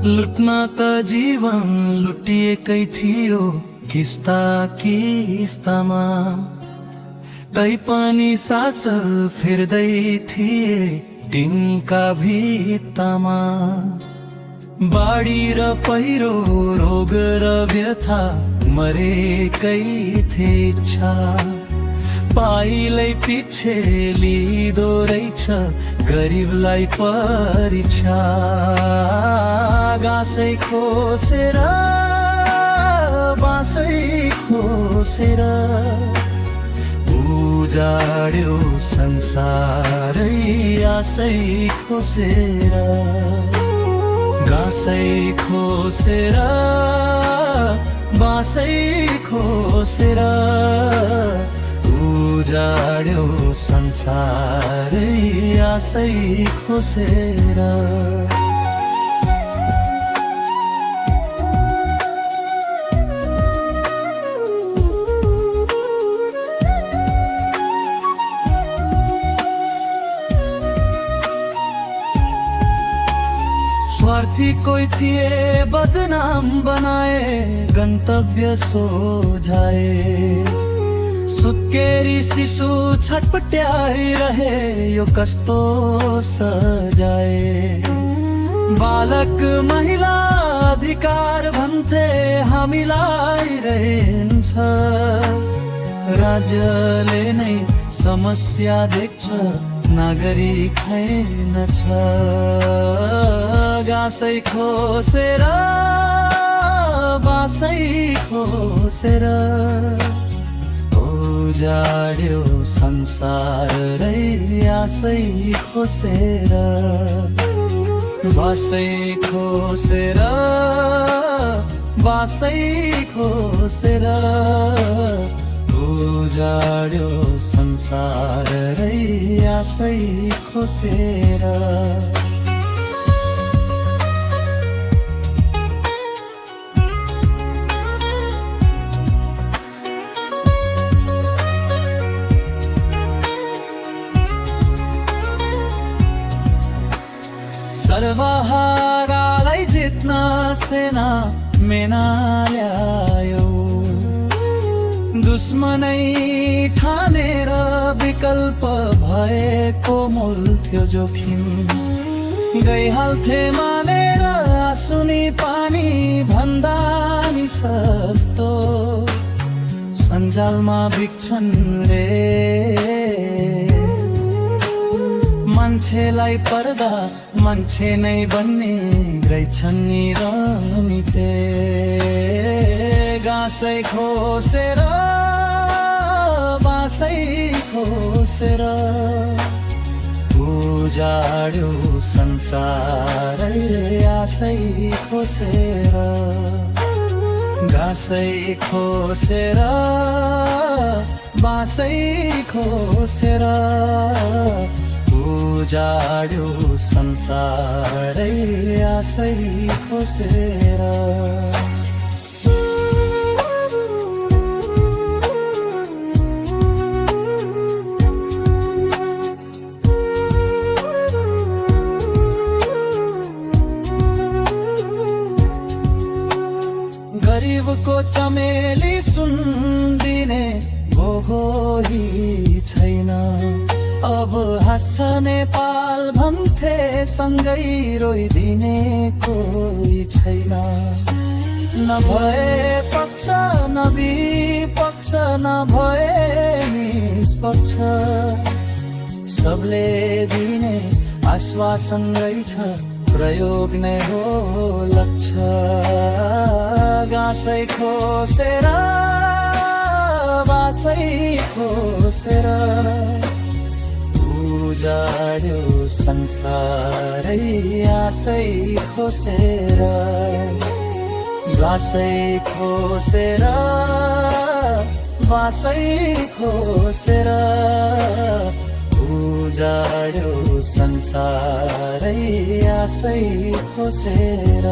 लुट्न त जीवन लुटिएकै थियो किस्ता किस्तामा, तैपनि सास फेर्दै थिए टिनका भित्तामा। बाढी र पहिरो रोग र व्यथा मरेकै थिए इच्छा, पाइलै पिछे लिदो रहेछ गरिबलाई परीक्षा। गाँसै खोसेर बाँसै खोसेर उजाड्यो संसारै आशै खोसेर। गाँसै खोसेर बाँसै खोसेर उजाड्यो संसारै आशै खोसेर। स्वार्थी कोही थिए बदनाम बनाए गन्तव्य सोझाए। सुत्केरी शिशु छटपट्याइरहे यो कस्तो सजाए। बालक महिला अधिकार भन्थे हामीलाई रहन्छ, राज्यले नै समस्या देख्छ नागरिक हैनछ। गाँसै खोसेर बाँसै खोसेर उजाड्यो संसारै आशै खोसेर। बाँसै खोसेर बाँसै खोसेर उजाड्यो संसारै आशै खोसेर। सर्वहारालाई जित्न सेना मेना ल्यायो, दुश्मनै ठानेर विकल्प भएको मोल थियो जोखिम। गइहाल्थे मानेर आँसुनी पानी भन्दा नि सस्तो, सञ्जालमा बिक्छन् रे मान्छेलाई पर्दा मान्छे नै बन्ने रहेछन् नि रमिते। गाँसै खोसेर बाँसै खोसेर उजाड्यो संसारै आशै खोसेर। घाँसै खोसेर बाँसै खोसेर उजाड्यो संसारै आशै खोसेर। गरिबको चमेली सुन्दिने भोगोही छैन। अब हाँस्छ नेपाल भन्थे सँगै रोइदिने कोही छैन। नभए पक्ष न विपक्ष नभए निष्पक्ष, सबले दिने आश्वासन रहेछ प्रयोग नै हो लक्ष्य। गाँसै खोसेर बाँसै खोसेर उजाड्यो संसारै आशै खोसेर। घाँसै खोसेर बाँसै खोसेर उजाड्यो संसारै आशै खोसेर।